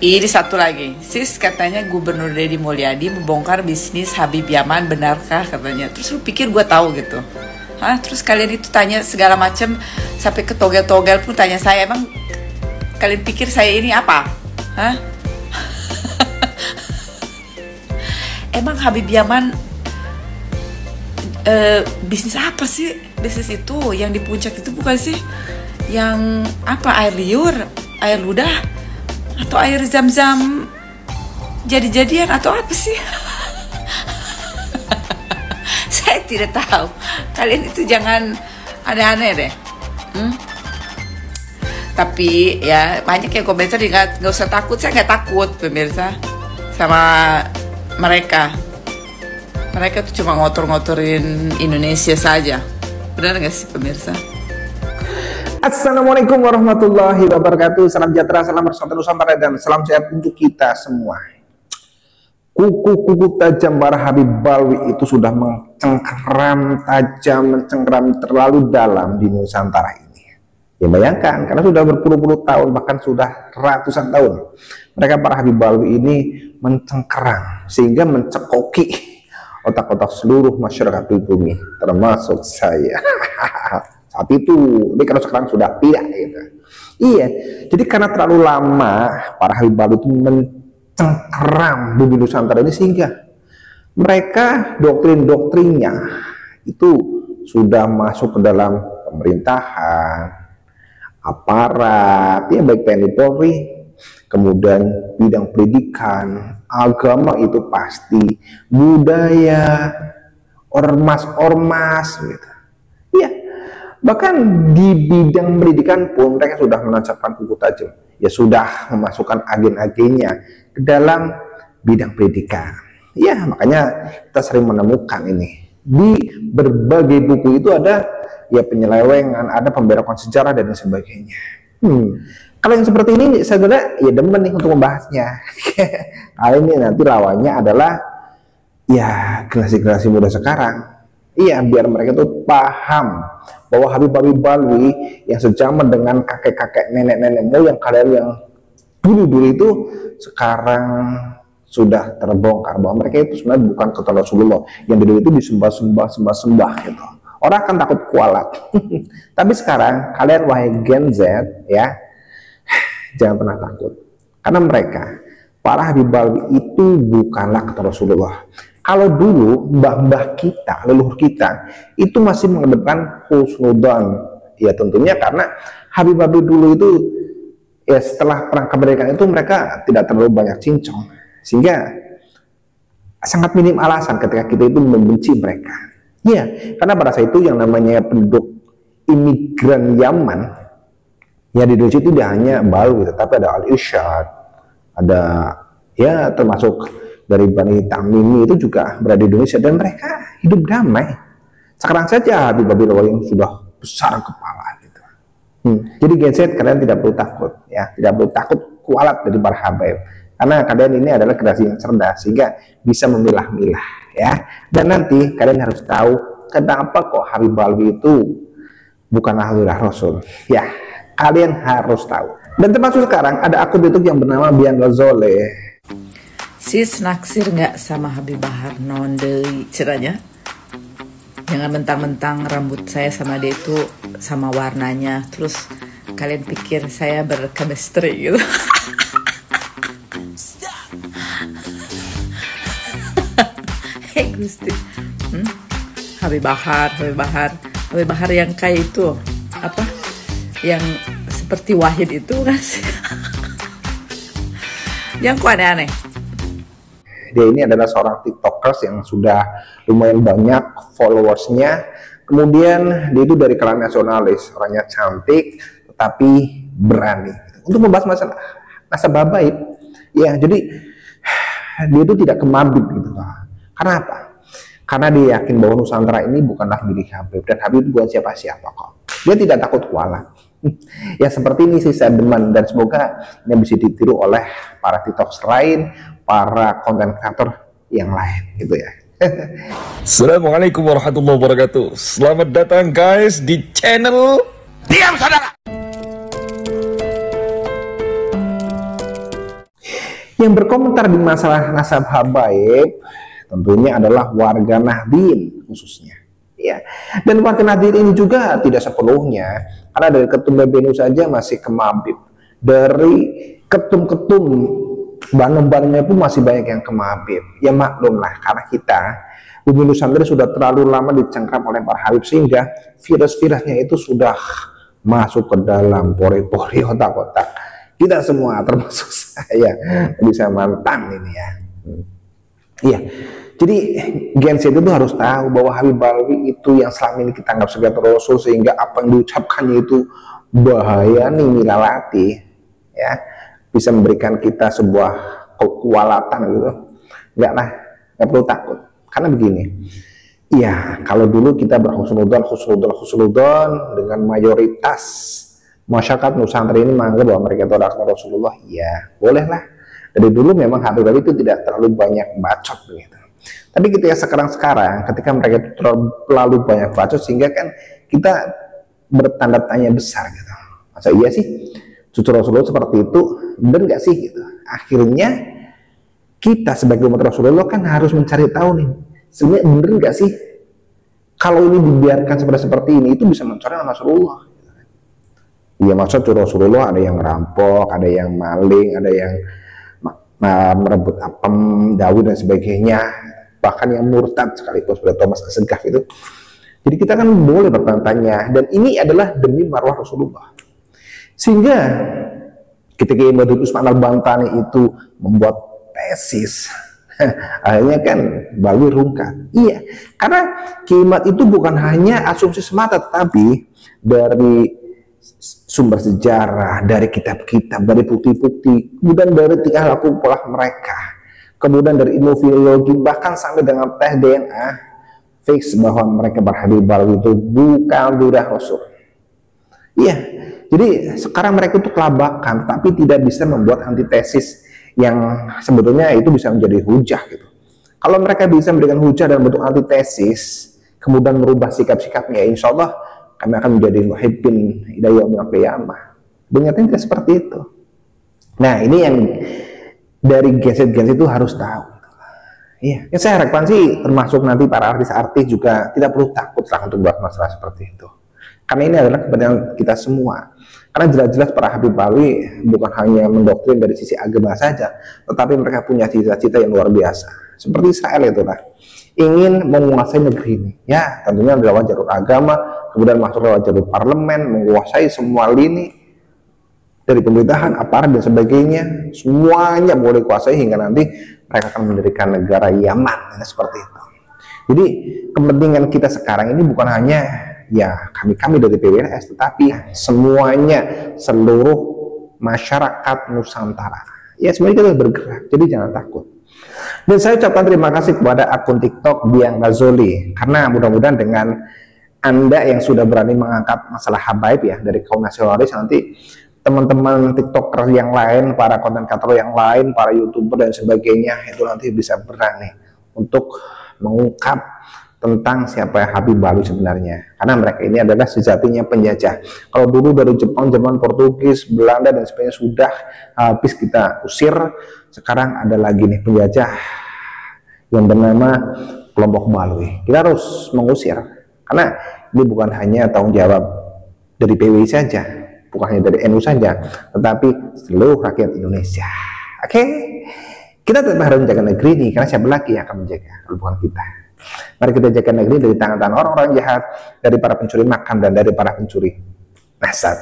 Ini satu lagi, sis katanya Gubernur Deddy Mulyadi membongkar bisnis Habib Yaman, benarkah katanya? Terus lu pikir gue tahu gitu? Hah? Terus kalian itu tanya segala macam sampai ke togel-togel pun tanya saya, emang kalian pikir saya ini apa? Hah? Emang Habib Yaman bisnis apa sih? Bisnis itu yang di puncak itu bukan sih? Yang apa, air liur, air ludah, atau air zam-zam jadi-jadian atau apa sih? Saya tidak tahu. Kalian itu jangan aneh-aneh deh. Tapi ya banyak yang komentar, nggak usah takut. Saya nggak takut pemirsa sama mereka. Mereka tuh cuma ngotor-ngotorin Indonesia saja. Benar nggak sih pemirsa? Assalamualaikum warahmatullahi wabarakatuh. Salam sejahtera, salam bersatu Nusantara, dan salam sehat untuk kita semua. Kuku-kuku tajam para Habib Balwi itu sudah mencengkeram tajam, mencengkeram terlalu dalam di Nusantara ini. Ya bayangkan, karena sudah berpuluh-puluh tahun, bahkan sudah ratusan tahun, mereka para Habib Balwi ini mencengkeram sehingga mencekoki otak-otak seluruh masyarakat di bumi, termasuk saya. Saat itu, tapi kalau sekarang sudah tidak gitu. Iya, jadi karena terlalu lama para Habib Balwi itu mencengkeram bumi Nusantara ini, sehingga mereka doktrin-doktrinnya itu sudah masuk ke dalam pemerintahan, aparat, ya baik TNI Polri, kemudian bidang pendidikan, agama itu pasti, budaya, ormas-ormas gitu. Iya. Bahkan di bidang pendidikan pun mereka sudah menancapkan kuku tajam. Ya sudah memasukkan agen-agennya ke dalam bidang pendidikan. Ya makanya kita sering menemukan ini. Di berbagai buku itu ada ya penyelewengan, ada pembelokan sejarah dan sebagainya. Kalau yang seperti ini saya kira ya demen nih untuk membahasnya. Kali ini nanti lawannya adalah ya generasi-generasi muda sekarang. Iya, biar mereka tuh paham bahwa Habib Balwi yang sejaman dengan kakek-kakek, nenek-nenek moyang kalian yang dulu-dulu itu sekarang sudah terbongkar bahwa mereka itu sebenarnya bukan kata Rasulullah yang dulu itu disembah-sembah gitu. Orang akan takut kualat. Tapi sekarang kalian wahai Gen Z ya, jangan pernah takut. Karena mereka para Habib Balwi itu bukanlah kata Rasulullah. Kalau dulu mbah-mbah kita, leluhur kita itu masih mengedepankan husnudzon, ya tentunya karena Habib-habib dulu itu ya setelah perang kemerdekaan itu mereka tidak terlalu banyak cincong, sehingga sangat minim alasan ketika kita itu membenci mereka. Ya, karena pada saat itu yang namanya penduduk imigran Yaman, ya di Indonesia itu tidak hanya Balwi, tetapi ada Al-Irsyad, ada ya termasuk dari Bani Tamimi itu juga berada di Indonesia, dan mereka hidup damai. Sekarang saja Habib-habib yang sudah besar kepala gitu. Jadi Gen Z kalian tidak perlu takut ya, tidak perlu takut kualat dari para Habib, karena kalian ini adalah generasi yang cerdas sehingga bisa memilah-milah ya. Dan nanti kalian harus tahu kenapa kok Habib Balwi itu bukan ahli Rasul ya, kalian harus tahu. Dan termasuk sekarang ada akun YouTube yang bernama Bian Ghazole. Sis naksir nggak sama Habib Bahar Nondei ceranya? Jangan mentang-mentang rambut saya sama dia itu sama warnanya, terus kalian pikir saya berchemistry gitu. Hei Gusti, Habib Bahar yang kayak itu apa? Yang seperti Wahid itu kan sih? Yang kok aneh-aneh. Dia ini adalah seorang tiktokers yang sudah lumayan banyak followersnya. Kemudian dia itu dari kalangan nasionalis, orangnya cantik tetapi berani. Untuk membahas masalah nasabah baik, ya jadi dia itu tidak kemabit gitu. Karena apa? Karena dia yakin bahwa Nusantara ini bukanlah milik Habib, dan Habib bukan siapa-siapa kok. Dia tidak takut kualat. Ya seperti ini sih saya demen, dan semoga ini bisa ditiru oleh para tiktokers lain, para konten kreator yang lain gitu ya. Assalamualaikum warahmatullahi wabarakatuh. Selamat datang guys di channel Diam Saudara. Yang berkomentar di masalah nasab habaib tentunya adalah warga Nahdien khususnya. Ya. Dan warga Nahdien ini juga tidak sepenuhnya, karena dari ketum PBNU saja masih ke Mabib. Dari ketum-ketum Bandung-Bandungnya pun masih banyak yang ke Mabib. Ya maklum lah, karena kita Bumi Nusantara sudah terlalu lama dicengkram oleh para Habib, sehingga virus-virusnya itu sudah masuk ke dalam pori-pori otak-otak kita semua, termasuk saya, bisa mantan ini ya. Iya, jadi Gen Z itu harus tahu bahwa Habib Balwi itu yang selama ini kita anggap sebagai Rasul, sehingga apa yang diucapkannya itu bahaya nih milalati, ya, bisa memberikan kita sebuah kekualatan gitu. Enggak lah, nggak perlu takut. Karena begini, iya, kalau dulu kita berhusnudon dengan mayoritas masyarakat Nusantara ini menganggap bahwa mereka itu adalah Rasulullah, ya bolehlah. Dari dulu memang Habib Balwi itu tidak terlalu banyak bacot begitu. Tapi ketika sekarang ketika mereka itu terlalu banyak bacot, sehingga kan kita bertanda tanya besar gitu. Masa iya sih cucu Rasulullah seperti itu, benar nggak sih gitu. Akhirnya kita sebagai umat Rasulullah kan harus mencari tahu nih, sebenarnya benar nggak sih kalau ini dibiarkan seperti ini, itu bisa mencoreng nama Rasulullah. Iya, maksud Rasulullah ada yang merampok, ada yang maling, ada yang merebut apem, Daud dan sebagainya, bahkan yang murtad sekalipun seperti Thomas Kesegaf itu. Jadi kita kan boleh bertanya, dan ini adalah demi marwah Rasulullah. Sehingga ketika Imam Usman Al-Bantani itu membuat tesis, akhirnya kan Balwi rungkat. Iya, karena kiamat itu bukan hanya asumsi semata, tetapi dari sumber sejarah, dari kitab-kitab, dari bukti-bukti, kemudian dari tingkah laku pola mereka, kemudian dari ilmu filologi, bahkan sampai dengan tes DNA, fix bahwa mereka berhabib Balwi itu bukan durah Rasul. Iya, jadi sekarang mereka itu kelabakan, tapi tidak bisa membuat antitesis yang sebetulnya itu bisa menjadi hujah gitu. Kalau mereka bisa memberikan hujah dalam bentuk antitesis, kemudian merubah sikap-sikapnya, insya Allah kami akan menjadi muhibbin ila yaumil qiyamah. Ternyata tidak seperti itu. Nah, ini yang dari Gen Z itu harus tahu. Iya, yang saya harapkan sih termasuk nanti para artis-artis juga tidak perlu takut lah untuk buat masalah seperti itu. Karena ini adalah kepentingan kita semua. Karena jelas-jelas para Habib Balwi bukan hanya mendoktrin dari sisi agama saja, tetapi mereka punya cita-cita yang luar biasa. Seperti Israel itulah, ingin menguasai negeri ini. Ya, tentunya lewat jalur agama, kemudian masuk lewat jalur parlemen, menguasai semua lini dari pemerintahan, aparat dan sebagainya. Semuanya boleh kuasai hingga nanti mereka akan mendirikan negara Yaman, seperti itu. Jadi kepentingan kita sekarang ini bukan hanya ya kami dari PBNS, tetapi semuanya, seluruh masyarakat Nusantara. Ya semuanya kita bergerak, jadi jangan takut. Dan saya ucapkan terima kasih kepada akun TikTok Biang Gazoli, karena mudah-mudahan dengan Anda yang sudah berani mengangkat masalah habaib ya dari kaum nasionalis, nanti teman-teman TikToker yang lain, para konten kreator yang lain, para YouTuber dan sebagainya itu nanti bisa berani untuk mengungkap tentang siapa Habib Balwi sebenarnya, karena mereka ini adalah sejatinya penjajah. Kalau dulu dari Jepang, zaman Portugis, Belanda dan sebagainya sudah habis kita usir, sekarang ada lagi nih penjajah yang bernama kelompok Balwi. Kita harus mengusir, karena ini bukan hanya tanggung jawab dari PWI saja, bukan hanya dari NU saja, tetapi seluruh rakyat Indonesia. Oke? Kita tetap harus menjaga negeri ini, karena siapa lagi yang akan menjaga kalau bukan kita. Mari kita jaga negeri dari tangan-tangan orang-orang jahat, dari para pencuri makan dan dari para pencuri nasab.